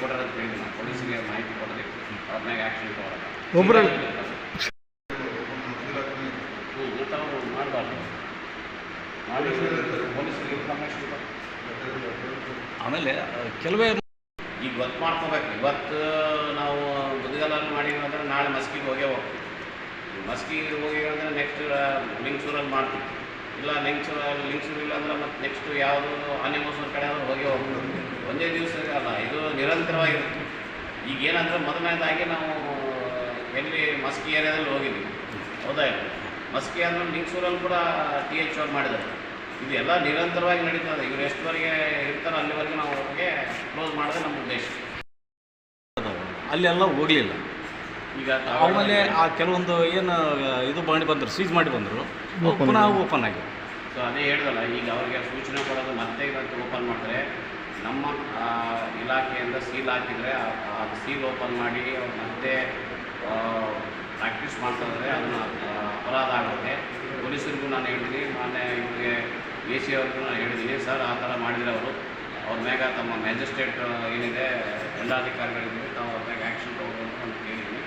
ಕೊಡೋದು ಅಂತ ಹೇಳಿದ್ವಿ ನಾವು ಪೊಲೀಸರಿಗೆ ಮಾಹಿತಿ ಕೊಡೋದು ಅವ್ರ ಮ್ಯಾಗೆ ಆ್ಯಕ್ಷನ್ ತಗೊಳ್ಳೋದು ಒಬ್ಬರಲ್ಲಿ ಇಂಥವ್ರು ಮಾಡಬಾರ್ದು ಮಾಡಿ ಪೊಲೀಸರಿಗೆ ಇನ್ಫಾರ್ಮೇಷನ್ ಆಮೇಲೆ ಕೆಲವೇ ಈಗ ಗೊತ್ತು ಮಾಡ್ಕೋಬೇಕು. ಇವತ್ತು ನಾವು ಬುದ್ಧಿಗಾಲಲ್ಲಿ ಮಾಡಿದ್ವಿ ಅಂದರೆ ನಾಳೆ ಮಸ್ಕಿಗೆ ಹೋಗೇ ಹೋಗ್ತೀವಿ. ಮಸ್ಕಿಗೆ ಹೋಗಿ ಅಂದರೆ ನೆಕ್ಸ್ಟ್ ಲಿಂಗ್ಸೂರಲ್ಲಿ ಮಾಡ್ತೀವಿ. ಇಲ್ಲ ಲಿಂಗ್ಸೂರು ಇಲ್ಲ ಅಂದ್ರೆ ಮತ್ತು ನೆಕ್ಸ್ಟು ಯಾವುದು ಆನೆಮೋಸೂರು ಕಡೆ ಆದರೂ ಹೋಗೇ ಹೋಗ್ತೀವಿ. ಒಂದೇ ದಿವಸ ಅಲ್ಲ, ಇದು ನಿರಂತರವಾಗಿರುತ್ತೆ. ಈಗ ಏನಂದರೆ ಮೊದಲನೇದಾಗಿ ನಾವು ಎಲ್ಲಿ ಮಸ್ಕಿ ಏರಿಯಾದಲ್ಲಿ ಹೋಗಿದ್ವಿ, ಹೌದಾ ಇಲ್ಲ? ಮಸ್ಕಿ ಆದಮೇಲೆ ಲಿಂಗ್ಸೂರಲ್ಲಿ ಕೂಡ TH1 ಮಾಡಿದ್ದಾರೆ. ಇದು ಎಲ್ಲ ನಿರಂತರವಾಗಿ ನಡೀತದೆ. ಇವರು ಎಷ್ಟುವರೆಗೆ ಇರ್ತಾರೋ ಅಲ್ಲಿವರೆಗೆ ನಾವು ಅವ್ರಿಗೆ ಕ್ಲೋಸ್ ಮಾಡೋದೇ ನಮ್ಮ ಉದ್ದೇಶ. ಅಲ್ಲೆಲ್ಲ ಹೋಗಲಿಲ್ಲ. ಈಗ ಆಮೇಲೆ ಆ ಕೆಲವೊಂದು ಏನು ಇದು ಮಾಡಿ ಬಂದರು, ಸೀಜ್ ಮಾಡಿ ಬಂದರು, ಪುನಃ ಓಪನ್ ಆಗಿ. ಸೊ ಅದೇ ಹೇಳ್ದಲ್ಲ, ಈಗ ಅವರಿಗೆ ಸೂಚನೆ ಕೊಡೋದು ಮತ್ತೆ ಇವತ್ತು ಓಪನ್ ಮಾಡಿದ್ರೆ ನಮ್ಮ ಇಲಾಖೆಯಿಂದ ಸೀಲ್ ಹಾಕಿದರೆ ಅದು ಸೀಲ್ ಓಪನ್ ಮಾಡಿ ಅವ್ರು ಮತ್ತೆ ಪ್ರಾಕ್ಟೀಸ್ ಮಾಡ್ತಾಯಿದ್ರೆ ಅದನ್ನು ಅಪರಾಧ ಆಗುತ್ತೆ. ಪೊಲೀಸರಿಗೂ ನಾನು ಹೇಳಿದ್ದೀನಿ, ಮೊನ್ನೆ ಇವರಿಗೆ AC ಅವ್ರಿಗೂ ನಾನು ಹೇಳಿದ್ದೀನಿ, ಸರ್ ಆ ಥರ ಮಾಡಿದರೆ ಅವ್ರ ಮ್ಯಾಗ ತಮ್ಮ ಮ್ಯಾಜಿಸ್ಟ್ರೇಟ್ ಏನಿದೆ ದಂಡಾಧಿಕಾರಿಗಳಿದ್ದೀವಿ, ತಾವು ಅವ್ರ ಮ್ಯಾಗ ಆ್ಯಕ್ಷನ್ ತೊಗೊಳ್ಬೇಕು ಅಂತ ಹೇಳಿದ್ದೀನಿ.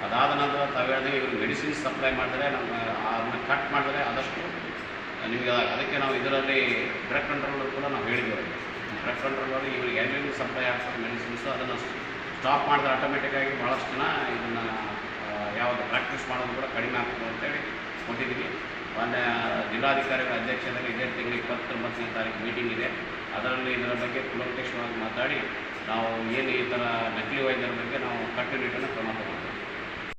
ಅದಾದ ನಂತರ ತಾವು ಹೇಳಿದ್ರೆ ಇವರು ಮೆಡಿಸಿನ್ಸ್ ಸಪ್ಲೈ ಮಾಡಿದ್ರೆ ನಮ್ಮ ಅದನ್ನ ಕಟ್ ಮಾಡಿದ್ರೆ ಆದಷ್ಟು ನಿಮಗೆ ಅದಕ್ಕೆ ನಾವು ಇದರಲ್ಲಿ ಡ್ರಗ್ ಕಂಟ್ರೋಲರ್ ಕೂಡ ನಾವು ಹೇಳಿದ್ದೀವಿ. ಡ್ರಗ್ ಕಂಟ್ರೋಲರ್ ಇವ್ರಿಗೆ ಎಲ್ಲೆಲ್ಲಿ ಸಪ್ಲೈ ಆಗ್ತದೆ ಮೆಡಿಸಿನ್ಸು ಅದನ್ನು ಸ್ಟಾಪ್ ಮಾಡಿದ್ರೆ ಆಟೋಮೆಟಿಕ್ಕಾಗಿ ಭಾಳಷ್ಟು ಜನ ಇದನ್ನು ಯಾವುದು ಪ್ರಾಕ್ಟೀಸ್ ಮಾಡೋದು ಕೂಡ ಕಡಿಮೆ ಆಗ್ತದೆ ಅಂತೇಳಿ ಕೊಟ್ಟಿದ್ದೀವಿ. ಮೊನ್ನೆ ಜಿಲ್ಲಾಧಿಕಾರಿಗಳ ಅಧ್ಯಕ್ಷತೆಯಲ್ಲಿ ಇದೇ ತಿಂಗಳು 29ನೇ ತಾರೀಕು ಮೀಟಿಂಗ್ ಇದೆ. ಅದರಲ್ಲಿ ಇದರ ಬಗ್ಗೆ ಕೂಲಂಕಷವಾಗಿ ಮಾತಾಡಿ ನಾವು ಏನು ಈ ಥರ ನಕಲಿ ವೈದ್ಯರ ಬಗ್ಗೆ ನಾವು ಕಟ್ಟುನಿಟ್ಟಿನ ಕ್ರಮ ತಗೊಳ್ತೀವಿ.